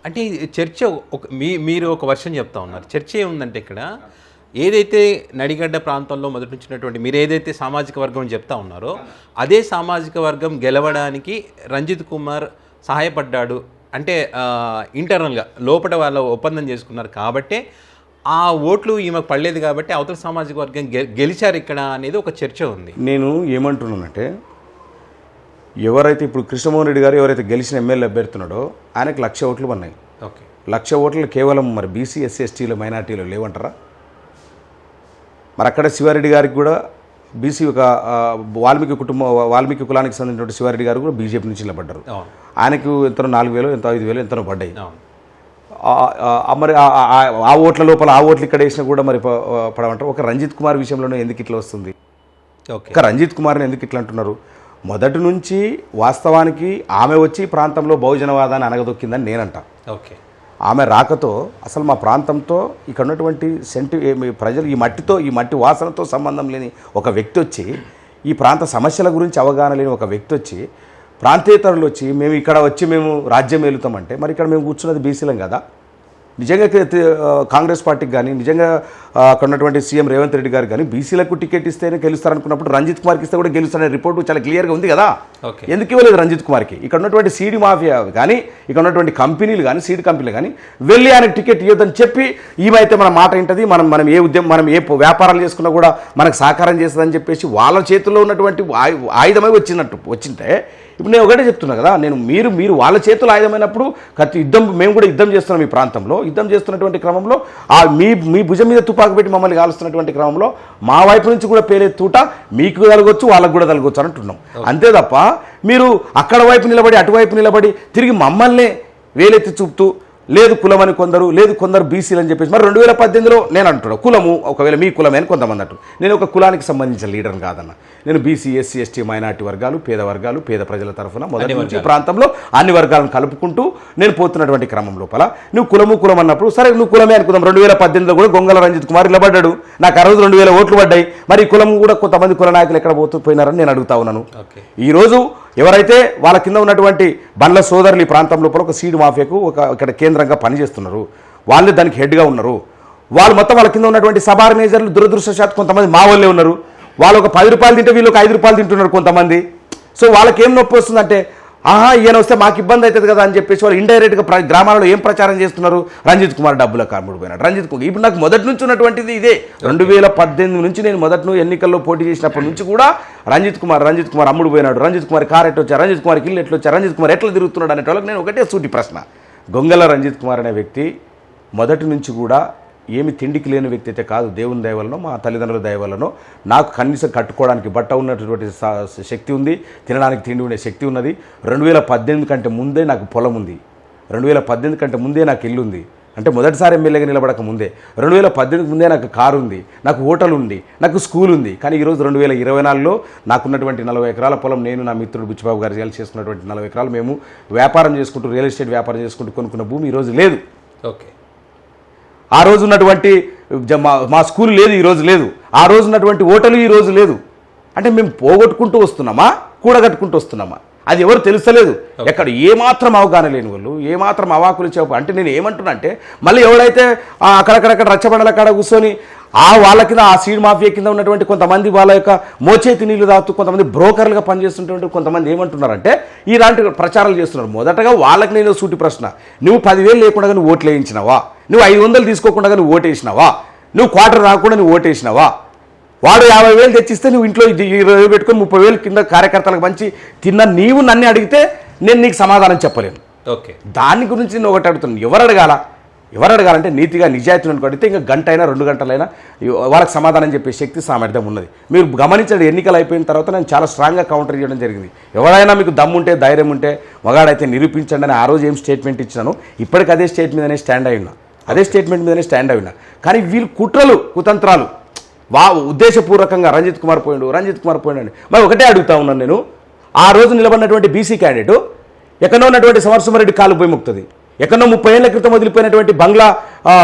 అంటే చర్చ మీరు ఒక వర్షన్ చెప్తా ఉన్నారు. చర్చ ఏముందంటే ఇక్కడ ఏదైతే నడిగడ్డ ప్రాంతంలో మొదటి నుంచినటువంటి మీరు ఏదైతే సామాజిక వర్గం చెప్తా ఉన్నారో అదే సామాజిక వర్గం గెలవడానికి రంజిత్ కుమార్ సహాయపడ్డాడు అంటే ఇంటర్నల్గా లోపల వాళ్ళ ఒప్పందం చేసుకున్నారు కాబట్టే ఆ ఓట్లు ఈమెకు పడలేదు కాబట్టి అవతల సామాజిక వర్గం గెలిచారు ఇక్కడ అనేది ఒక చర్చ ఉంది. నేను ఏమంటున్నానంటే ఎవరైతే ఇప్పుడు కృష్ణమోహన్ రెడ్డి గారు ఎవరైతే గెలిచిన ఎమ్మెల్యే అభ్యర్థున్నాడో ఆయనకు 1,00,000 ఓట్లు ఉన్నాయి. 1,00,000 ఓట్లు కేవలం మరి బీసీ ఎస్సీ ఎస్టీలు మైనార్టీలు లేవంటారా? మరి అక్కడ శివారెడ్డి గారికి కూడా బీసీ ఒక వాల్మీకి కులానికి సంబంధించిన శివారెడ్డి గారు కూడా బీజేపీ నుంచి నిలబడ్డారు. ఆయనకు ఎంతనో 4,000 ఎంతో 5,000 ఎంతనో పడ్డాయి. మరి ఆ ఓట్ల లోపల ఆ ఓట్లు ఇక్కడ వేసినా కూడా మరి పడమంటారు. ఒక రంజిత్ కుమార్ విషయంలోనే ఎందుకు ఇట్లా వస్తుంది? ఒక రంజిత్ కుమార్ని ఎందుకు ఇట్లా అంటున్నారు? మొదటి నుంచి వాస్తవానికి ఆమె వచ్చి ప్రాంతంలో బహుజనవాదాన్ని అనగదొక్కిందని నేనంట. ఓకే, ఆమె రాకతో అసలు మా ప్రాంతంతో ఇక్కడ ఉన్నటువంటి ప్రజలు ఈ మట్టి వాసనతో సంబంధం లేని ఒక వ్యక్తి వచ్చి ఈ ప్రాంత సమస్యల గురించి అవగాహన లేని ఒక వ్యక్తి వచ్చి ప్రాంతేతరులు వచ్చి మేము ఇక్కడ వచ్చి మేము రాజ్యం ఏలుతామంటే మరి ఇక్కడ మేము కూర్చున్నది బీసీలం కదా. నిజంగా కాంగ్రెస్ పార్టీకి కానీ నిజంగా అక్కడ ఉన్నటువంటి సీఎం రేవంత్ రెడ్డి గారు కానీ బీసీలకు టికెట్ ఇస్తేనే గెలుస్తారనుకున్నప్పుడు రంజిత్ కుమార్కి ఇస్తే కూడా గెలుస్తారనే రిపోర్టు చాలా క్లియర్గా ఉంది కదా. ఎందుకు ఇవ్వలేదు రంజిత్ కుమార్కి? ఇక్కడ ఉన్నటువంటి సీడ్ మాఫియా కానీ ఇక్కడ ఉన్నటువంటి కంపెనీలు కానీ సీడ్ కంపెనీలు కానీ వెళ్ళి ఆయనకు టికెట్ ఇవ్వద్దని చెప్పి ఈమైతే మన మాట ఏంటది మనం ఏ వ్యాపారాలు చేసుకున్నా కూడా మనకు సహకారం చేస్తుందని చెప్పేసి వాళ్ళ చేతుల్లో ఉన్నటువంటి ఆయుధమై వచ్చింటే ఇప్పుడు నేను ఒకటే చెప్తున్నా కదా, మీరు వాళ్ళ చేతులు ఆయుధమైనప్పుడు మేము కూడా యుద్ధం చేస్తున్నాం. ఈ ప్రాంతంలో యుద్ధం చేస్తున్నటువంటి క్రమంలో మీ భుజం మీద తుపాకు పెట్టి మమ్మల్ని కాలుస్తున్నటువంటి క్రమంలో మా వైపు నుంచి కూడా పేరే తూట మీకు తలగొచ్చు వాళ్ళకు కూడా తలగొచ్చు అని అంటున్నాం. అంతే తప్ప మీరు అక్కడ వైపు నిలబడి అటువైపు నిలబడి తిరిగి మమ్మల్ని వేలెత్తి చూపుతూ లేదు కులమని కొందరు లేదు కొందరు బీసీలు అని చెప్పేసి మరి 2018లో నేను అంటున్నాను కులము ఒకవేళ మీ కులమే అని కొంతమంది అంటారు. నేను ఒక కులానికి సంబంధించిన లీడర్ని కాదన్న. నేను బీసీ ఎస్సీ ఎస్టీ మైనార్టీ వర్గాలు పేద ప్రజల తరఫున మొదటి నుంచి ప్రాంతంలో అన్ని వర్గాలను కలుపుకుంటూ నేను పోతున్నటువంటి క్రమం లోపల నువ్వు కులం అన్నప్పుడు సరే నువ్వు కులమే అనుకుందాం. 2018లో కూడా గొంగళ రంజిత్ కుమార్ నిలబడ్డాడు. నాకు ఆ రోజు 2,000 ఓట్లు పడ్డాయి. మరి ఈ కులం కూడా కొంతమంది కుల నాయకులు ఎక్కడ పోయినారని నేను అడుగుతా ఉన్నాను. ఈరోజు ఎవరైతే వాళ్ళ కింద ఉన్నటువంటి బండ్ల సోదరులు ఈ ప్రాంతం లోపల ఒక సీడ్ మాఫియాకు ఇక్కడ కేంద్రంగా పనిచేస్తున్నారు. వాళ్ళే దానికి హెడ్గా ఉన్నారు. వాళ్ళు మొత్తం వాళ్ళ కింద ఉన్నటువంటి సబ్ ఆర్గనైజర్లు దురదృష్టవశాత్తు కొంతమంది మా వాళ్ళే ఉన్నారు. వాళ్ళు ఒక 10 రూపాయలు తింటే వీళ్ళు ఒక 5 రూపాయలు తింటున్నారు కొంతమంది. సో వాళ్ళకి ఏం నొప్పి వస్తుందంటే ఈయన వస్తే మాకు ఇబ్బంది అవుతుంది కదా అని చెప్పేసి వాళ్ళు ఇండైరెక్ట్గా గ్రామాలలో ఏం ప్రచారం చేస్తున్నారు? రంజిత్ కుమార్ డబ్బుల కార్ముడు పోయినాడు. రంజిత్ కుమార్ ఇప్పుడు నాకు మొదటి నుంచి ఉన్నటువంటిది ఇదే. 2018 నుంచి నేను మొదటి ఎన్నికల్లో పోటీ చేసినప్పటి నుంచి కూడా రంజిత్ కుమార్ అమ్ముడు పోయినాడు, రంజిత్ కుమార్ కార్ ఎట్లా వచ్చారు, రంజిత్ కుమార్కి ఇల్లు ఎట్లా వచ్చారు, రంజిత్ కుమార్ ఎట్లా తిరుగుతున్నాడు అనే వాళ్ళకి నేను ఒకటే సూటి ప్రశ్న. గొంగళ రంజిత్ కుమార్ అనే వ్యక్తి మొదటి నుంచి కూడా ఏమి తిండికి లేని వ్యక్తి అయితే కాదు. దేవుని దయ వలనో మా తల్లిదండ్రుల దయ వలనో నాకు కనీసం కట్టుకోవడానికి బట్ట ఉన్నటువంటి శక్తి ఉంది, తినడానికి తిండి ఉండే శక్తి ఉన్నది. 2018 కంటే ముందే నాకు పొలం ఉంది, 2018 కంటే ముందే నాకు ఇల్లు ఉంది. అంటే మొదటిసారి ఎమ్మెల్యేగా నిలబడక ముందే 2018 ముందే నాకు కారు ఉంది, నాకు హోటల్ ఉంది, నాకు స్కూల్ ఉంది. కానీ ఈరోజు 2024లో నాకున్నటువంటి 40 ఎకరాల పొలం నేను నా మిత్రుడు బుచ్చిబాబు గారు కలిసి చేసుకున్నటువంటి 40 ఎకరాలు మేము వ్యాపారం చేసుకుంటూ రియల్ ఎస్టేట్ వ్యాపారం చేసుకుంటూ కొనుక్కున్న భూమి ఈరోజు లేదు. ఓకే, ఆ రోజు ఉన్నటువంటి మా స్కూల్ లేదు, ఈరోజు లేదు. ఆ రోజు ఉన్నటువంటి హోటల్ ఈరోజు లేదు. అంటే మేము పోగొట్టుకుంటూ వస్తున్నామా కూడగట్టుకుంటూ వస్తున్నామా అది ఎవరు తెలుస్తలేదు. ఎక్కడ ఏమాత్రం అవగాహన లేని వాళ్ళు ఏమాత్రం అవాకులు చెప్పు అంటే నేను ఏమంటున్నా అంటే మళ్ళీ ఎవడైతే అక్కడక్కడక్కడ రచ్చబండల కాడ కూర్చొని వాళ్ళ కింద ఆ సీడ్ మాఫియా కింద ఉన్నటువంటి కొంతమంది వాళ్ళ యొక్క మోచేతి నీళ్లు తాగుతూ కొంతమంది బ్రోకర్లుగా పనిచేస్తుంటే కొంతమంది ఏమంటున్నారంటే ఇలాంటి ప్రచారాలు చేస్తున్నారు. మొదటగా వాళ్ళకి నేను సూటి ప్రశ్న, నువ్వు 10,000 లేకుండా నువ్వు ఓట్లు వేయించినావా? నువ్వు 500 తీసుకోకుండా నువ్వు ఓటేసినావా? నువ్వు క్వార్టర్ రాకుండా నువ్వు ఓటేసినావా? వాడు 50,000 తెచ్చిస్తే నువ్వు ఇంట్లో 20,000 పెట్టుకొని 30,000 కింద కార్యకర్తలకు మంచి తిన్న నీవు నన్ను అడిగితే నేను నీకు సమాధానం చెప్పలేను. ఓకే, దాని గురించి నేను ఒకటి అడుగుతున్నాను. ఎవరు అడగాలంటే నీతిగా నిజాయితీని అడిగితే ఇంకా 1 గంట అయినా 2 గంటలైనా వాళ్ళకి సమాధానం చెప్పే శక్తి సామర్థ్యం ఉన్నది. మీరు గమనించండి, ఎన్నికలు అయిపోయిన తర్వాత నేను చాలా స్ట్రాంగ్గా కౌంటర్ చేయడం జరిగింది. ఎవరైనా మీకు దమ్ముంటే ధైర్యం ఉంటే మగాడైతే నిరూపించండి అని ఆ రోజు ఏం స్టేట్మెంట్ ఇచ్చినాను ఇప్పటికి అదే స్టేట్మెంట్ మీదనే స్టాండ్ అయినా. కానీ వీళ్ళు కుట్రలు కుతంత్రాలు ఉద్దేశపూర్వకంగా రంజిత్ కుమార్ పోయిండు అని మరి ఒకటే అడుగుతా ఉన్నాను నేను. ఆ రోజు నిలబడినటువంటి బీసీ క్యాండిడేట్ ఎక్కడో ఉన్నటువంటి సమరసింహారెడ్డి కాలు పోయి ముక్తుంది. ఎక్కడో 30 ఏళ్ల క్రితం వదిలిపోయినటువంటి బంగ్లా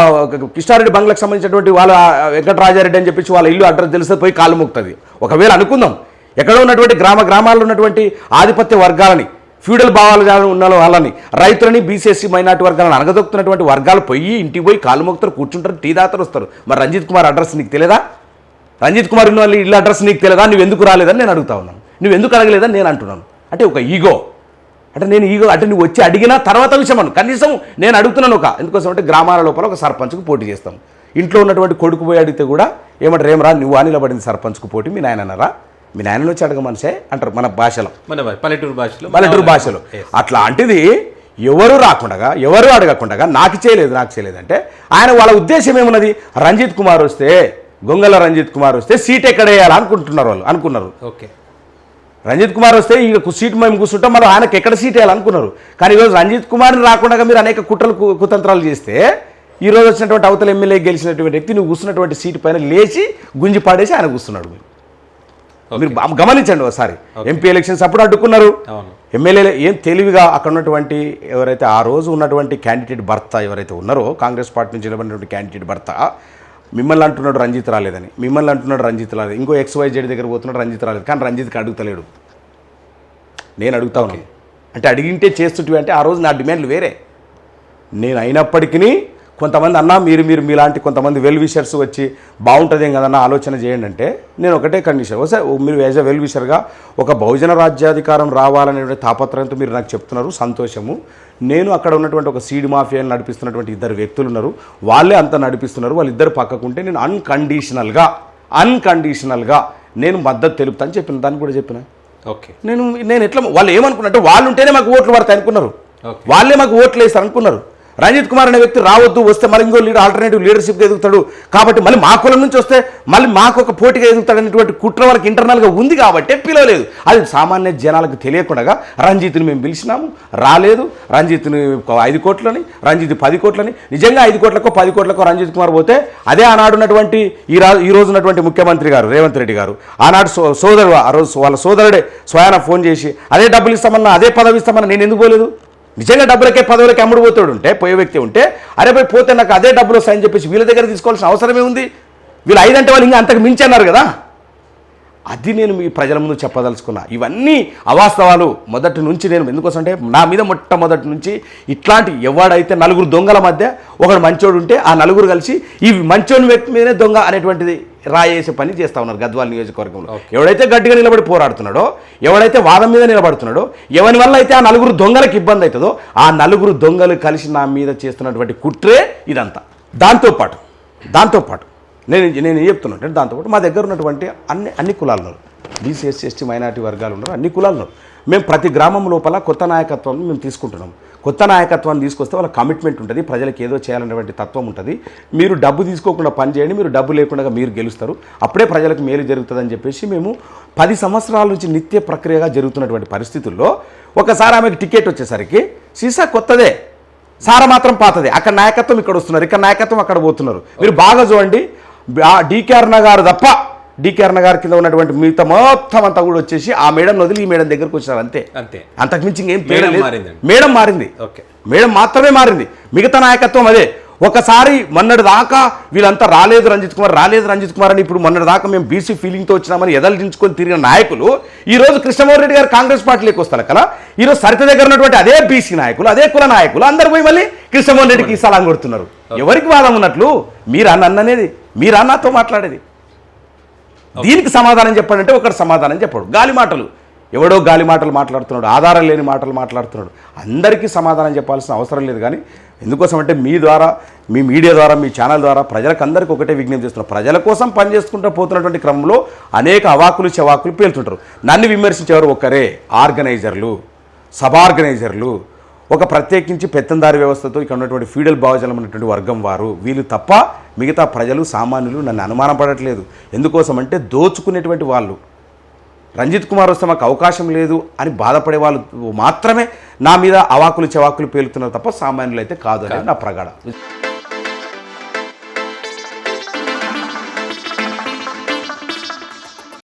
కృష్ణారెడ్డి బంగ్లాకు సంబంధించినటువంటి వాళ్ళ వెంకటరాజారెడ్డి అని చెప్పేసి వాళ్ళ ఇల్లు అడ్రస్ తెలిస్తే పోయి కాలు ముక్తుంది. ఒకవేళ అనుకుందాం ఎక్కడో ఉన్నటువంటి గ్రామాల్లో ఉన్నటువంటి ఆధిపత్య వర్గాలని ఫ్యూడల్ భావాలు ఉన్న వాళ్ళని, రైతులని, బీసీఎస్సీ మైనార్టీ వర్గాలను అనగదొక్కుతున్నటువంటి వర్గాలు పోయి ఇంటికి పోయి కాళ్ళు మొక్కుతారు, కూర్చుంటారు, టీ తాతరు వస్తారు. మరి రంజిత్ కుమార్ అడ్రస్ నీకు తెలియదా? రంజిత్ కుమార్ ఉన్న ఇల్లు అడ్రస్ నీకు తెలియదా? నువ్వు ఎందుకు రాలేదని నేను అడుగుతా ఉన్నాను. నువ్వు ఎందుకు అడగలేదని నేను అంటున్నాను. అంటే ఒక ఈగో, అంటే నేను ఈగో అంటే నువ్వు వచ్చి అడిగినా తర్వాత విషయం అను. కనీసం నేను అడుగుతున్నాను ఎందుకోసం అంటే గ్రామాల లోపల ఒక సర్పంచ్కు పోటీ చేస్తాం. ఇంట్లో ఉన్నటువంటి కొడుకు పోయి అడిగితే కూడా ఏమంటారు, ఏమరా నువ్వు నిలబడింది సర్పంచ్కు పోటీ, మీ నాయన అన్నారా? మీ నాయన వచ్చి అడగ మనిషే అంటారు మన భాషలో, పల్లెటూరు భాషలో. అట్లాంటిది ఎవరు రాకుండా, ఎవరు అడగకుండా నాకు చేయలేదు అంటే ఆయన వాళ్ళ ఉద్దేశం ఏమున్నది? రంజిత్ కుమార్ వస్తే, గొంగల రంజిత్ కుమార్ వస్తే సీట్ ఎక్కడ వేయాలి అనుకున్నారు. ఓకే, రంజిత్ కుమార్ వస్తే ఇక సీట్ మేము కూర్చుంటాం, మరి ఆయనకు ఎక్కడ సీట్ వేయాలనుకున్నారు. కానీ ఈరోజు రంజిత్ కుమార్ని రాకుండా మీరు అనేక కుతంత్రాలు చేస్తే ఈరోజు వచ్చినటువంటి అవతల ఎమ్మెల్యే గెలిచినటువంటి వ్యక్తి నువ్వు కూర్చున్నటువంటి సీటు పైన లేచి గుంజి పాడేసి ఆయన కూర్చున్నాడు. మీరు గమనించండి ఒకసారి. ఎంపీ ఎలక్షన్స్ అప్పుడు అడ్డుకున్నారు. ఎమ్మెల్యేలు ఏం తెలివిగా అక్కడ ఉన్నటువంటి ఎవరైతే ఆ రోజు ఉన్నటువంటి క్యాండిడేట్ భర్త ఎవరైతే ఉన్నారో, కాంగ్రెస్ పార్టీ నుంచి నిలబడినటువంటి క్యాండిడేట్ భర్త మిమ్మల్ని అంటున్నాడు రంజిత్ రాలేదని, మిమ్మల్ని అంటున్నాడు రంజిత్ రాలేదు, ఇంకో XYZ దగ్గర పోతున్నాడు రంజిత్ రాలేదు. కానీ రంజిత్కి అడుగుతలేడు, నేను అడుగుతా ఉన్నాను. అంటే అడిగింటే చేస్తుంటివి అంటే ఆ రోజు నా డిమాండ్లు వేరే. నేను అయినప్పటికీ కొంతమంది అన్నా మీరు మీలాంటి కొంతమంది వెల్ విషర్స్ వచ్చి బాగుంటుందేం కదన్నా ఆలోచన చేయండి అంటే నేను ఒకటే కండిషన్, మీరు యాజ్ ఎ వెల్ విషర్గా ఒక బహుజన రాజ్యాధికారం రావాలనే తాపత్రయంతో మీరు నాకు చెప్తున్నారు, సంతోషము. నేను అక్కడ ఉన్నటువంటి ఒక సీడ్ మాఫియాని నడిపిస్తున్నటువంటి ఇద్దరు వ్యక్తులు ఉన్నారు, వాళ్ళే అంతా నడిపిస్తున్నారు. వాళ్ళిద్దరు పక్కకుంటే నేను అన్కండిషనల్గా నేను మద్దతు తెలుపుతాను చెప్పిన, దాన్ని కూడా చెప్పిన. ఓకే, నేను ఎట్లా వాళ్ళు ఏమనుకున్నట్టు వాళ్ళు ఉంటేనే మాకు ఓట్లు పడతాయి అనుకున్నారు, వాళ్ళే మాకు ఓట్లు వేస్తారు అనుకున్నారు. రంజిత్ కుమార్ అనే వ్యక్తి రావద్దు, వస్తే మళ్ళీ ఇంకో ఆల్టర్నేటివ్ లీడర్షిప్గా ఎదుగుతాడు కాబట్టి మళ్ళీ మా కులం నుంచి వస్తే మళ్ళీ మాకు ఒక పోటీగా ఎదుగుతాడు అనేటువంటి కుట్ర వాళ్ళకి ఇంటర్నల్గా ఉంది కాబట్టి పిలవలేదు. అది సామాన్య జనాలకు తెలియకుండా రంజిత్ని మేము పిలిచినాము, రాలేదు. రంజిత్ని 5 కోట్లని, రంజిత్ 10 కోట్లని, నిజంగా 5 కోట్లకో 10 కోట్లకో రంజిత్ కుమార్ పోతే అదే ఆనాడు ఉన్నటువంటి ఈ రోజు ఉన్నటువంటి ముఖ్యమంత్రి గారు రేవంత్ రెడ్డి గారు ఆనాడు సోదరుడు, ఆ రోజు వాళ్ళ సోదరుడే స్వయాన ఫోన్ చేసి అదే డబ్బులు ఇస్తామన్నా, అదే పదవి ఇస్తామన్నా నేను ఎందుకు పోలేదు? నిజంగా డబ్బులకే పదవులకి అమ్ముడు పోతాడు ఉంటే, పోయే వ్యక్తి ఉంటే అరే పోతే నాకు అదే డబ్బులు వస్తాయని చెప్పేసి వీళ్ళ దగ్గర తీసుకోవాల్సిన అవసరమే ఉంది. వీళ్ళు 5 అంటే వాళ్ళు ఇంకా అంతకు మించి అన్నారు కదా. అది నేను మీ ప్రజల ముందు చెప్పదలుచుకున్నా. ఇవన్నీ అవాస్తవాలు మొదటి నుంచి. నేను ఎందుకోసం అంటే నా మీద మొట్టమొదటి నుంచి ఇట్లాంటి ఎవడైతే 4 దొంగల మధ్య ఒకడు మంచోడు ఉంటే ఆ 4 కలిసి ఈ మంచోని వ్యక్తి మీదనే దొంగ అనేటువంటిది రాయేసే పని చేస్తూ ఉన్నారు గద్వాల నియోజకవర్గంలో. ఎవడైతే గట్టిగా నిలబడి పోరాడుతున్నాడో, ఎవడైతే వాదం మీద నిలబడుతున్నాడో, ఎవరి వల్ల అయితే ఆ 4 దొంగలకు ఇబ్బంది అవుతుందో ఆ 4 దొంగలు కలిసి నా మీద చేస్తున్నటువంటి కుట్రే ఇదంతా. దాంతోపాటు నేను ఏం చెప్తున్నా అంటే దాంతోపాటు మా దగ్గర ఉన్నటువంటి అన్ని కులాలు ఉన్నారు, బీసీ ఎస్సీ ఎస్టీ మైనార్టీ వర్గాలు ఉన్నారు, అన్ని కులాలు ఉన్నారు. మేము ప్రతి గ్రామం లోపల కొత్త నాయకత్వాన్ని మేము తీసుకుంటున్నాం. కొత్త నాయకత్వాన్ని తీసుకొస్తే వాళ్ళ కమిట్మెంట్ ఉంటుంది, ప్రజలకు ఏదో చేయాలనేటువంటి తత్వం ఉంటుంది. మీరు డబ్బు తీసుకోకుండా పని చేయండి, మీరు డబ్బు లేకుండా మీరు గెలుస్తారు, అప్పుడే ప్రజలకు మేలు జరుగుతుందని చెప్పేసి మేము 10 సంవత్సరాల నుంచి నిత్య ప్రక్రియగా జరుగుతున్నటువంటి పరిస్థితుల్లో ఒకసారి ఆమెకు టికెట్ వచ్చేసరికి సీసా కొత్తదే, సారా మాత్రం పాతదే. అక్కడ నాయకత్వం ఇక్కడ వస్తున్నారు, ఇక్కడ నాయకత్వం అక్కడ పోతున్నారు. మీరు బాగా చూడండి, DKR నగర్ తప్ప DKR నగర్ కింద ఉన్నటువంటి మిగతా మొత్తం అంతా కూడా వచ్చేసి ఆ మేడం వదిలి ఈ మేడం దగ్గరకు వచ్చారు అంతే. అంతకుమించి ఇంకేం తేడా లేదు. మేడం మారింది, మేడం మాత్రమే మారింది, మిగతా నాయకత్వం అదే. ఒకసారి మొన్నటి దాకా వీళ్ళంతా రాలేదు రంజిత్ కుమార్ అని ఇప్పుడు మొన్నటి దాకా మేము బీసీ ఫీలింగ్తో వచ్చినామని ఎదలించుకొని తిరిగిన నాయకులు ఈరోజు కృష్ణమోహన్ రెడ్డి గారు కాంగ్రెస్ పార్టీలోకి వస్తారు కదా. ఈరోజు సరిత దగ్గర ఉన్నటువంటి అదే బీసీ నాయకులు, అదే కుల నాయకులు అందరు పోయి మళ్ళీ కృష్ణమోహన్ రెడ్డికి సలాం కొడుతున్నారు. ఎవరికి వాదం ఉన్నట్లు? మీరా నన్ననేది, మీరా నాతో మాట్లాడేది? దీనికి సమాధానం చెప్పాడంటే ఒకటి సమాధానం చెప్పాడు. గాలి మాటలు, ఎవడో గాలి మాటలు మాట్లాడుతున్నాడు, ఆధారం లేని మాటలు మాట్లాడుతున్నాడు. అందరికీ సమాధానం చెప్పాల్సిన అవసరం లేదు. కానీ ఎందుకోసం అంటే మీ ద్వారా, మీ మీడియా ద్వారా, మీ ఛానల్ ద్వారా ప్రజలకు అందరికీ ఒకటే విజ్ఞప్తి చేస్తున్నారు. ప్రజల కోసం పనిచేసుకుంటూ పోతున్నటువంటి క్రమంలో అనేక అవాకులు చెవాకులు పేలుతుంటారు. నన్ను విమర్శించేవారు ఒకరే, ఆర్గనైజర్లు, సబ్ ఆర్గనైజర్లు, ఒక ప్రత్యేకించి పెత్తందారి వ్యవస్థతో ఇక్కడ ఉన్నటువంటి ఫీడల్ భావజలం ఉన్నటువంటి వర్గం వారు. వీళ్ళు తప్ప మిగతా ప్రజలు సామాన్యులు నన్ను అనుమానం పడట్లేదు. ఎందుకోసం అంటే దోచుకునేటువంటి వాళ్ళు. రంజిత్ కుమార్ వస్తే మాకు అవకాశం లేదు అని బాధపడే వాళ్ళు మాత్రమే నా మీద అవాకులు చెవాకులు పేలుతున్నారు తప్ప సామాన్యులు అయితే కాదు అనేది నా ప్రగాఢ.